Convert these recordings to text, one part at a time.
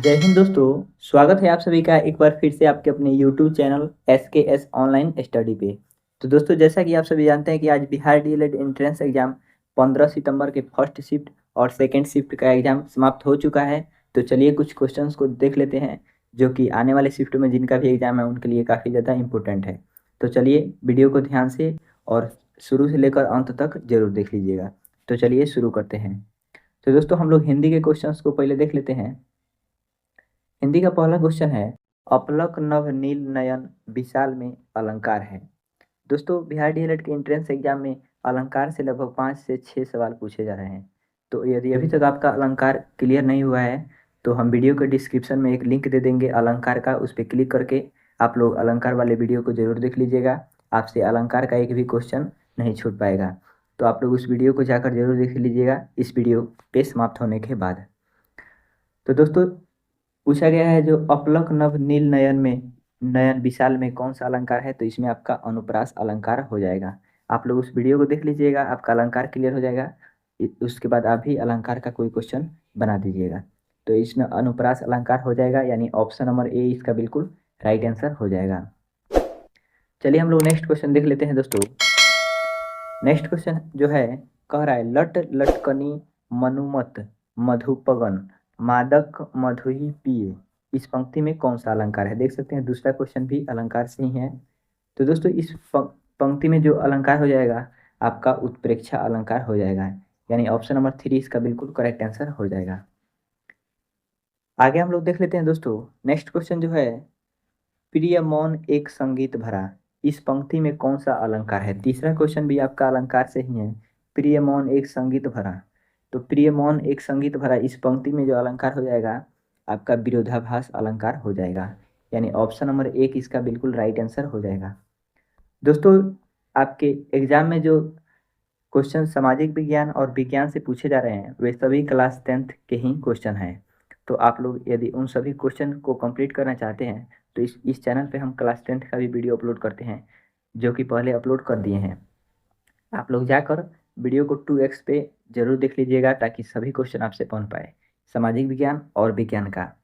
जय हिंद दोस्तों। स्वागत है आप सभी का एक बार फिर से आपके अपने YouTube channel SKS online study पे। तो दोस्तों, जैसा कि आप सभी जानते हैं कि आज बिहार डीएलएड एंट्रेंस एग्जाम 15 सितंबर के फर्स्ट शिफ्ट और सेकंड शिफ्ट का एग्जाम समाप्त हो चुका है। तो चलिए कुछ क्वेश्चंस को देख लेते हैं जो कि आने वाले शिफ्ट में जिनका भी एग्जाम है उनके लिए काफ़ी ज़्यादा इंपॉर्टेंट है। तो चलिए वीडियो को ध्यान से और शुरू से लेकर अंत तक जरूर देख लीजिएगा। तो चलिए शुरू करते हैं। तो दोस्तों, हम लोग हिंदी के क्वेश्चंस को पहले देख लेते हैं। हिंदी का पहला क्वेश्चन है, अपलक नभ नील नयन विशाल में अलंकार है। दोस्तों, बिहार डीएलएड के एंट्रेंस एग्जाम में अलंकार से लगभग 5 से 6 सवाल पूछे जा रहे हैं। तो यदि अभी तक आपका अलंकार क्लियर नहीं हुआ है तो हम वीडियो के डिस्क्रिप्शन में एक लिंक दे देंगे अलंकार का, उस पर क्लिक करके आप लोग अलंकार वाले वीडियो को जरूर देख लीजिएगा। आपसे अलंकार का एक भी क्वेश्चन नहीं छूट पाएगा। तो आप लोग उस वीडियो को जाकर जरूर देख लीजिएगा इस वीडियो पे समाप्त होने के बाद। तो दोस्तों, पूछा गया है जो अपलक नभ नील नयन में नयन विशाल में कौन सा अलंकार है, तो इसमें आपका अनुप्रास अलंकार हो जाएगा। आप लोग उस वीडियो को देख लीजिएगा, आपका अलंकार क्लियर हो जाएगा। उसके बाद आप भी अलंकार का कोई क्वेश्चन बना दीजिएगा। तो इसमें अनुप्रास अलंकार हो जाएगा, यानी ऑप्शन नंबर ए इसका बिल्कुल राइट आंसर हो जाएगा। चलिए हम लोग नेक्स्ट क्वेश्चन देख लेते हैं दोस्तों। नेक्स्ट क्वेश्चन जो है, कह रहा है लट लटकनी मनुमत मधुपगन मादक मधुही पिए। इस पंक्ति में कौन सा अलंकार है? देख सकते हैं दूसरा क्वेश्चन भी अलंकार से ही है। तो दोस्तों, इस पंक्ति में जो अलंकार हो जाएगा आपका उत्प्रेक्षा अलंकार हो जाएगा, यानी ऑप्शन नंबर 3 इसका बिल्कुल करेक्ट आंसर हो जाएगा। आगे हम लोग देख लेते हैं दोस्तों। नेक्स्ट क्वेश्चन जो है, प्रिय मौन एक संगीत भरा। इस पंक्ति में कौन सा अलंकार है? तीसरा क्वेश्चन भी आपका अलंकार से ही है, प्रिय मौन एक संगीत भरा। तो प्रिय मौन एक संगीत भरा इस पंक्ति में जो अलंकार हो जाएगा आपका विरोधाभास अलंकार हो जाएगा, यानी ऑप्शन नंबर 1 इसका बिल्कुल राइट आंसर हो जाएगा। दोस्तों, आपके एग्जाम में जो क्वेश्चन सामाजिक विज्ञान और विज्ञान से पूछे जा रहे हैं वे सभी क्लास 10th के ही क्वेश्चन हैं। तो आप लोग यदि उन सभी क्वेश्चन को कंप्लीट करना चाहते हैं तो इस चैनल पे हम क्लास 10th का भी वीडियो अपलोड करते हैं, जो कि पहले अपलोड कर दिए हैं। आप लोग जाकर वीडियो को 2x पे जरूर देख लीजिएगा ताकि सभी क्वेश्चन आपसे बन पाए, सामाजिक विज्ञान और विज्ञान का।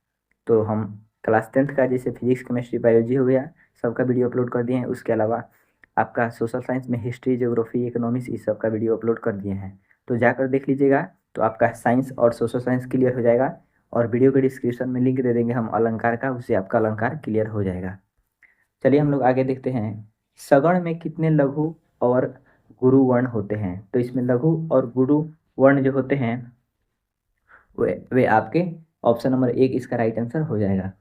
तो हम क्लास 10th का जैसे फिजिक्स केमिस्ट्री बायोलॉजी हो गया सबका वीडियो अपलोड कर दिए हैं। उसके अलावा आपका सोशल साइंस में हिस्ट्री ज्योग्राफी इकोनॉमिक्स इस सब का वीडियो अपलोड कर दिए हैं। तो जाकर देख लीजिएगा, तो आपका साइंस और सोशल साइंस क्लियर हो जाएगा। और वीडियो के डिस्क्रिप्शन में लिंक दे देंगे हम अलंकार का, उससे आपका अलंकार क्लियर हो जाएगा। चलिए हम लोग आगे देखते हैं। सगण में कितने लघु और गुरु वर्ण होते हैं? तो इसमें लघु और गुरु वर्ण जो होते हैं वे आपके ऑप्शन नंबर 1 इसका राइट आंसर हो जाएगा।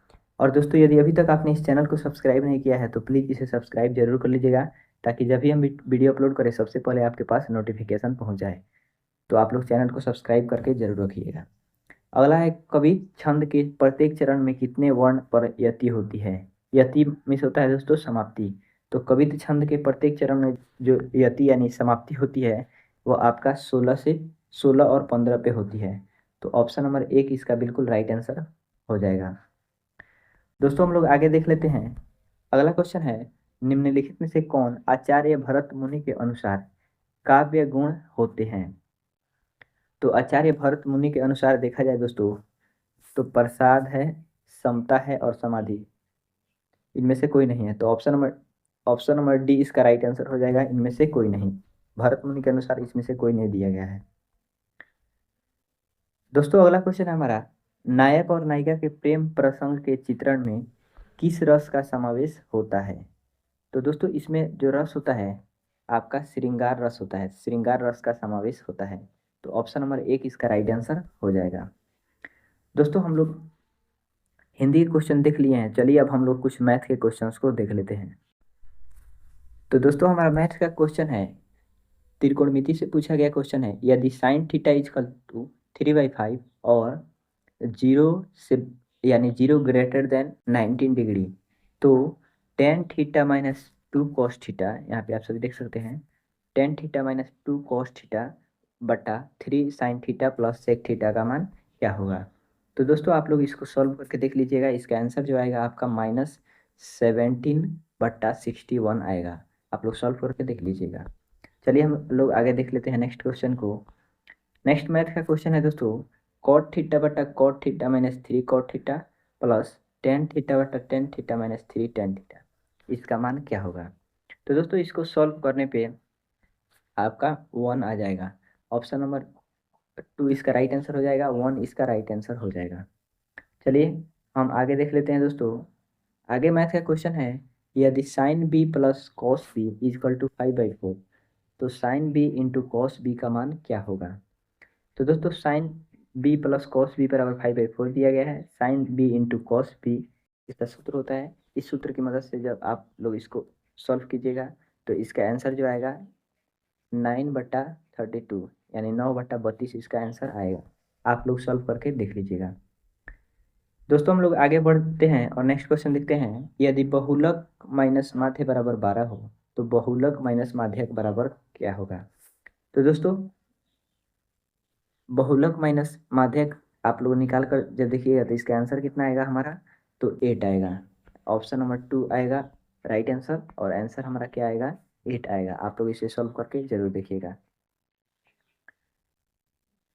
और दोस्तों, यदि अभी तक आपने इस चैनल को सब्सक्राइब नहीं किया है तो प्लीज़ इसे सब्सक्राइब जरूर कर लीजिएगा, ताकि जब भी हम वीडियो अपलोड करें सबसे पहले आपके पास नोटिफिकेशन पहुंच जाए। तो आप लोग चैनल को सब्सक्राइब करके जरूर रखिएगा। अगला है, कवि छंद के प्रत्येक चरण में कितने वर्ण पर यति होती है? यति मिस होता है दोस्तों समाप्ति। तो कवित्त छंद के प्रत्येक चरण में जो यति यानी समाप्ति होती है वो आपका 16 और 15 पे होती है। तो ऑप्शन नंबर 1 इसका बिल्कुल राइट आंसर हो जाएगा। दोस्तों, हम लोग आगे देख लेते हैं। अगला क्वेश्चन है, निम्नलिखित में से कौन आचार्य भरत मुनि के अनुसार काव्य गुण होते हैं? तो आचार्य भरत मुनि के अनुसार देखा जाए दोस्तों तो प्रसाद है, समता है और समाधि, इनमें से कोई नहीं है। तो ऑप्शन नंबर डी इसका राइट आंसर हो जाएगा, इनमें से कोई नहीं। भरत मुनि के अनुसार इसमें से कोई नहीं दिया गया है। दोस्तों, अगला क्वेश्चन है हमारा, नायक और नायिका के प्रेम प्रसंग के चित्रण में किस रस का समावेश होता है? तो दोस्तों, इसमें जो रस होता है आपका श्रृंगार रस होता है, श्रृंगार रस का समावेश होता है। तो ऑप्शन नंबर 1 इसका राइट आंसर हो जाएगा। दोस्तों, हम लोग हिंदी के क्वेश्चन देख लिए हैं। चलिए अब हम लोग कुछ मैथ के क्वेश्चंस को देख लेते हैं। तो दोस्तों, हमारा मैथ का क्वेश्चन है, त्रिकोणमिति से पूछा गया क्वेश्चन है, यदि साइन थीटा इजकल टू 3/5 और 0 से यानी 0 ग्रेटर देन 19 डिग्री, तो tan theta minus 2 cos theta, यहाँ पे आप सभी देख सकते हैं, tan theta minus 2 cos theta बटा 3 sine theta plus sec theta का मान क्या होगा? तो दोस्तों, आप लोग इसको सॉल्व करके देख लीजिएगा। इसका आंसर जो आएगा आपका -17/61 आएगा। आप लोग सॉल्व करके देख लीजिएगा। चलिए हम लोग आगे देख लेते हैं नेक्स्ट क्वेश्चन को। नेक्स्ट मैथ का क्वेश्चन है दोस्तों, कॉट थीटा बटा cot theta minus 3 cot theta plus tan theta बटा tan theta minus 3 tan theta, इसका मान क्या होगा। तो दोस्तों इसको सॉल्व करने पे आपका 1 आ जाएगा। ऑप्शन नंबर 2 इसका राइट आंसर हो जाएगा, 1 इसका राइट आंसर हो जाएगा। चलिए हम आगे देख लेते हैं दोस्तों। आगे मैथ का क्वेश्चन है, यदि sine B plus cos B equal to 5/4, तो sine B into cos B का मान क्या होगा। तो दोस्तों sine B plus cos B बराबर 5/4 दिया गया है। Sine B into cos B इसका सूत्र होता है। इस सूत्र की मदद से जब आप लोग इसको सॉल्व कीजिएगा तो इसका आंसर जो आएगा 9/32, यानी 9/32 इसका आंसर आएगा। आप लोग सॉल्व करके देख लीजिएगा। दोस्तों हम लोग आगे बढ़ते हैं और नेक्स्ट क्वेश्चन देखते हैं, यदि बहुलक माइनस माध्य बराबर 12 हो तो बहुलक माइनस माध्यक बराबर क्या होगा। तो दोस्तों बहुलक माइनस माध्यक आप लोग निकाल कर जब देखिएगा तो इसका आंसर कितना आएगा हमारा, तो 8 आएगा। ऑप्शन नंबर 2 आएगा राइट आंसर, और आंसर हमारा क्या आएगा, 8 आएगा। आप लोग इसे सॉल्व करके जरूर देखिएगा।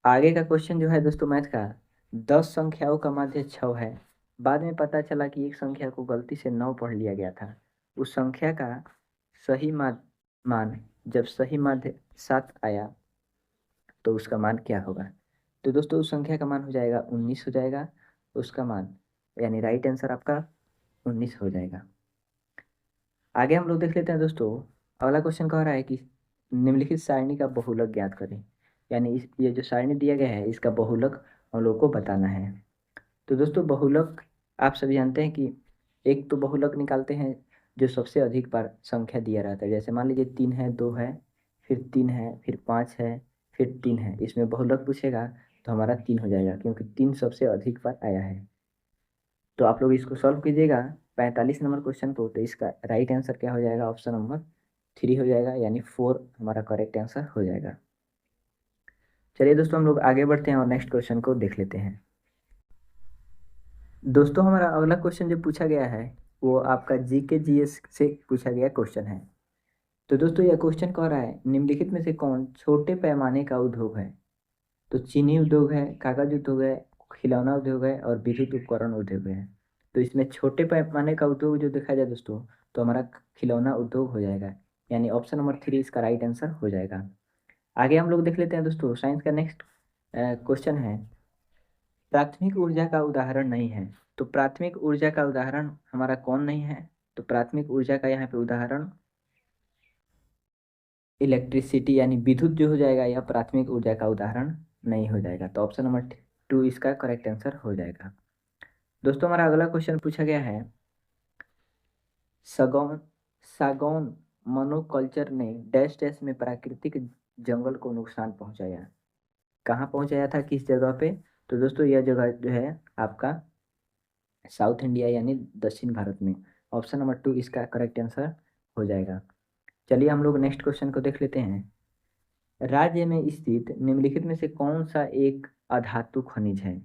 आगे का क्वेश्चन जो है दोस्तों मैथ का, 10 संख्याओं का माध्य 6 है। बाद में पता चला कि एक संख्या को गलती से 9 पढ़ लिया गया था। उस संख्या का सही मान जब सही माध्य 7 आया तो उसका मान क्या होगा। तो दोस्तों उस संख्या का मान हो जाएगा 19 हो जाएगा। उसका मान यानी राइट आंसर आपका 19 हो जाएगा। आगे हम लोग देख लेते हैं दोस्तों। अगला क्वेश्चन कह रहा है कि निम्नलिखित सारणी का बहुलक ज्ञात करें, यानी ये जो सारणी दिया गया है इसका बहुलक हम लोग को बताना है। तो दोस्तों बहुलक आप सभी जानते हैं कि एक तो बहुलक निकालते हैं जो सबसे अधिक बार संख्या दिया रहता है। जैसे मान लीजिए 3 है, 2 है, फिर 3 है, फिर 5 है, फिर 3 है। इसमें बहुलक पूछेगा तो हमारा 3 हो जाएगा, क्योंकि 3 सबसे अधिक बार आया है। तो आप लोग इसको सॉल्व कीजिएगा 45 नंबर क्वेश्चन को, तो इसका राइट आंसर क्या हो जाएगा, ऑप्शन नंबर 3 हो जाएगा, यानी 4 हमारा करेक्ट आंसर हो जाएगा। चलिए दोस्तों हम लोग आगे बढ़ते हैं और नेक्स्ट क्वेश्चन को देख लेते हैं। दोस्तों हमारा अगला क्वेश्चन जो पूछा गया है वो आपका जीके जीएस से पूछा गया क्वेश्चन है। तो दोस्तों यह क्वेश्चन कह रहा है, निम्नलिखित में से कौन छोटे पैमाने का उद्योग है। तो चीनी उद्योग है, कागज उद्योग है, खिलौना उद्योग है और विद्युत उपकरण उद्योग है। तो इसमें छोटे पैमाने का उद्योग जो देखा जाए दोस्तों तो हमारा खिलौना उद्योग हो जाएगा, यानी ऑप्शन नंबर 3 इसका राइट आंसर हो जाएगा। आगे हम लोग देख लेते हैं दोस्तों। साइंस का नेक्स्ट क्वेश्चन है, प्राथमिक ऊर्जा का उदाहरण नहीं है। तो प्राथमिक ऊर्जा का उदाहरण हमारा कौन नहीं है। तो प्राथमिक ऊर्जा का यहाँ पे उदाहरण इलेक्ट्रिसिटी यानी विद्युत जो हो जाएगा, यह प्राथमिक ऊर्जा का उदाहरण नहीं हो जाएगा। तो ऑप्शन नंबर 2 इसका करेक्ट आंसर हो जाएगा। दोस्तों हमारा अगला क्वेश्चन पूछा गया है, सगौन सागौन मोनोकल्चर ने डैश डैश में प्राकृतिक जंगल को नुकसान पहुंचाया। कहाँ पहुंचाया था, किस जगह पे। तो दोस्तों यह जगह जो है आपका साउथ इंडिया यानी दक्षिण भारत में। ऑप्शन नंबर 2 इसका करेक्ट आंसर हो जाएगा। चलिए हम लोग नेक्स्ट क्वेश्चन को देख लेते हैं। राज्य में स्थित निम्नलिखित में से कौन सा एक अधातु खनिज है।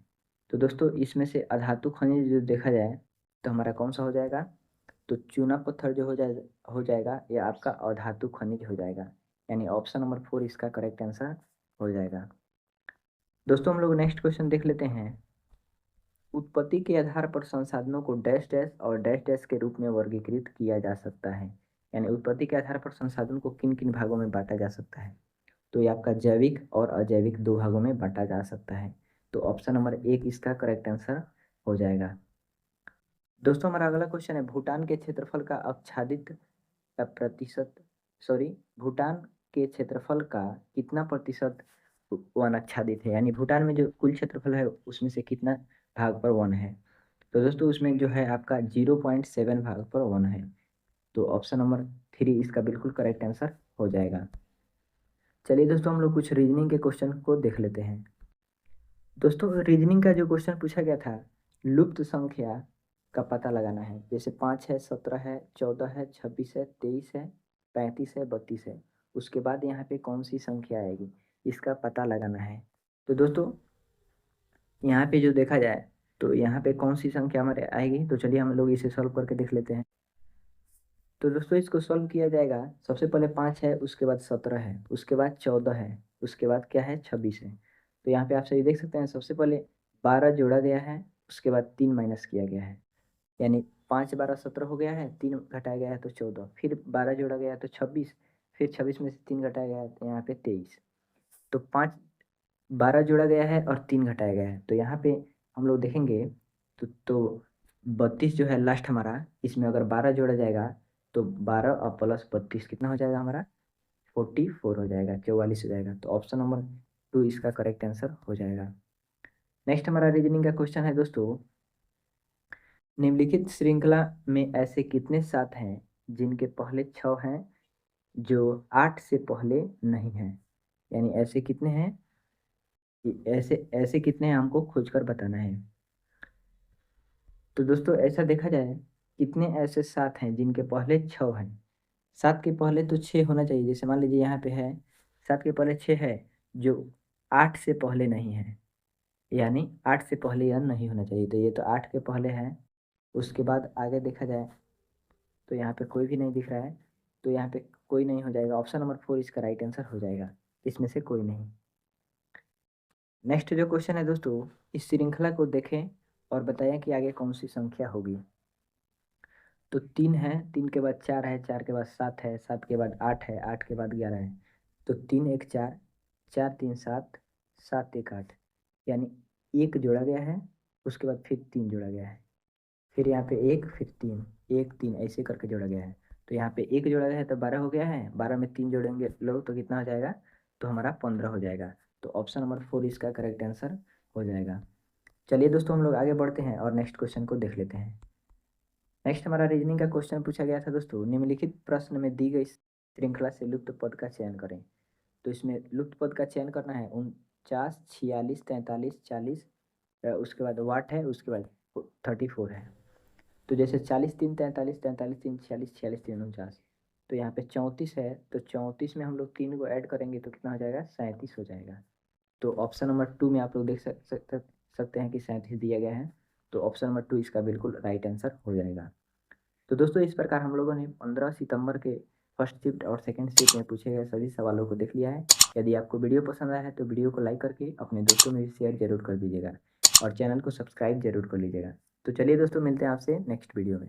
तो दोस्तों इसमें से अधातु खनिज जो देखा जाए तो हमारा कौन सा हो जाएगा, तो चूना पत्थर जो हो जाएगा यह आपका अधातु खनिज हो जाएगा, यानी ऑप्शन नंबर 4 इसका करेक्ट आंसर हो जाएगा। दोस्तों हम लोग नेक्स्ट क्वेश्चन देख लेते हैं। उत्पत्ति के आधार पर संसाधनों को डैश डैश और डैश डैश के रूप में वर्गीकृत किया जा सकता है, यानी उत्पत्ति के आधार पर संसाधनों को किन किन भागों में बांटा जा सकता है। तो ये आपका जैविक और अजैविक 2 भागों में बांटा जा सकता है। तो ऑप्शन नंबर 1 इसका करेक्ट आंसर हो जाएगा। दोस्तों हमारा अगला क्वेश्चन है, भूटान के क्षेत्रफल का आच्छादित प्रतिशत सॉरी भूटान के क्षेत्रफल का कितना प्रतिशत वन आच्छादित है, यानी भूटान में जो कुल क्षेत्रफल है उसमें से कितना भाग पर वन है। तो दोस्तों उसमें जो है आपका 0.7 भाग पर वन है। तो ऑप्शन नंबर 3 इसका बिल्कुल करेक्ट आंसर हो जाएगा। चलिए दोस्तों हम लोग कुछ रीजनिंग के क्वेश्चन को देख लेते हैं। दोस्तों रीजनिंग का जो क्वेश्चन पूछा गया था, लुप्त संख्या का पता लगाना है। जैसे 5 है, 17 है, 14 है, 26 है, 23 है, 35 है, 32 है। उसके बाद यहाँ पे कौन सी संख्या आएगी इसका पता लगाना है। तो दोस्तों यहाँ पे जो देखा जाए तो यहाँ पे कौन सी संख्या हमारे आएगी, तो चलिए हम लोग इसे सॉल्व करके देख लेते हैं। तो दोस्तों इसको सॉल्व किया जाएगा, सबसे पहले 5 है, उसके बाद 17 है, उसके बाद 14 है, उसके बाद क्या है 26 है। तो यहाँ पे आप सही देख सकते हैं, सबसे पहले 12 जोड़ा गया है, उसके बाद 3 माइनस किया गया है, यानी 5 12 17 हो गया है, 3 घटाया गया है तो 14, फिर 12 जोड़ा गया है तो 26, फिर 26 में से 3 घटाया गया है तो यहाँ पे 23। तो 12 जोड़ा गया है और 3 घटाया गया है, तो यहाँ पे हम लोग देखेंगे तो 32 जो है लास्ट हमारा, इसमें अगर 12 जोड़ा जाएगा तो 12 और प्लस 32 कितना हो जाएगा हमारा, 44 हो जाएगा, 44 हो जाएगा। तो ऑप्शन नंबर 2 इसका करेक्ट आंसर हो जाएगा। नेक्स्ट हमारा रीजनिंग का क्वेश्चन है दोस्तों, निम्नलिखित श्रृंखला में ऐसे कितने सात हैं जिनके पहले 6 हैं जो 8 से पहले नहीं हैं, यानी ऐसे कितने हैं, ऐसे ऐसे कितने हैं हमको खोजकर बताना है। तो दोस्तों ऐसा देखा जाए, कितने ऐसे सात हैं जिनके पहले 6 हैं, 7 के पहले तो 6 होना चाहिए, जैसे मान लीजिए यहाँ पे है 7 के पहले 6 है जो 8 से पहले नहीं है, यानी 8 से पहले यह नहीं होना चाहिए, तो ये तो 8 के पहले है। उसके बाद आगे देखा जाए तो यहाँ पे कोई भी नहीं दिख रहा है, तो यहाँ पे कोई नहीं हो जाएगा, ऑप्शन नंबर 4 इसका राइट आंसर हो जाएगा, इसमें से कोई नहीं। नेक्स्ट जो क्वेश्चन है दोस्तों, इस श्रृंखला को देखें और बताएं कि आगे कौन सी संख्या होगी। तो 3 है, 3 के बाद 4 है, 4 के बाद 7 है, 7 के बाद 8 है, 8 के बाद 11 है, तो 3 1 4, 4 3 7, 7 1 8, यानी 1 जोड़ा गया है, उसके बाद फिर 3 जोड़ा गया है, फिर यहाँ पे 1 फिर 3 1 3 ऐसे करके जोड़ा गया है। तो यहाँ पे 1 जोड़ा गया है तो 12 हो गया है, 12 में 3 जोड़ेंगे लोग तो कितना हो जाएगा, तो हमारा 15 हो जाएगा। तो ऑप्शन नंबर 4 इसका करेक्ट आंसर हो जाएगा। चलिए दोस्तों हम लोग आगे बढ़ते हैं और नेक्स्ट क्वेश्चन को देख लेते हैं। नेक्स्ट हमारा रीजनिंग का क्वेश्चन पूछा गया था दोस्तों, निम्नलिखित प्रश्न में दी गई श्रृंखला से लुप्त पद का चयन करें। तो इसमें लुप्त पद का चयन करना है 49 46 43 40, उसके बाद वाट है, उसके बाद 34 है। तो जैसे 40 3 43 43 3 46 46 3 49, तो यहाँ पे 34 है, तो 34 में हम लोग 3 को ऐड करेंगे तो कितना हो जाएगा, 37 हो जाएगा। तो ऑप्शन नंबर 2 में आप लोग देख सकते हैं कि 37 दिया गया है, तो ऑप्शन नंबर 2 इसका बिल्कुल राइट आंसर हो जाएगा। तो दोस्तों इस प्रकार हम लोगों ने 15 सितंबर के फर्स्ट शिफ्ट और सेकंड शिफ्ट में पूछे गए सभी सवालों को देख लिया है। यदि आपको वीडियो पसंद आया है तो वीडियो को लाइक करके अपने दोस्तों में भी शेयर जरूर कर दीजिएगा और चैनल को सब्सक्राइब जरूर कर लीजिएगा। तो चलिए दोस्तों मिलते हैं आपसे नेक्स्ट वीडियो में।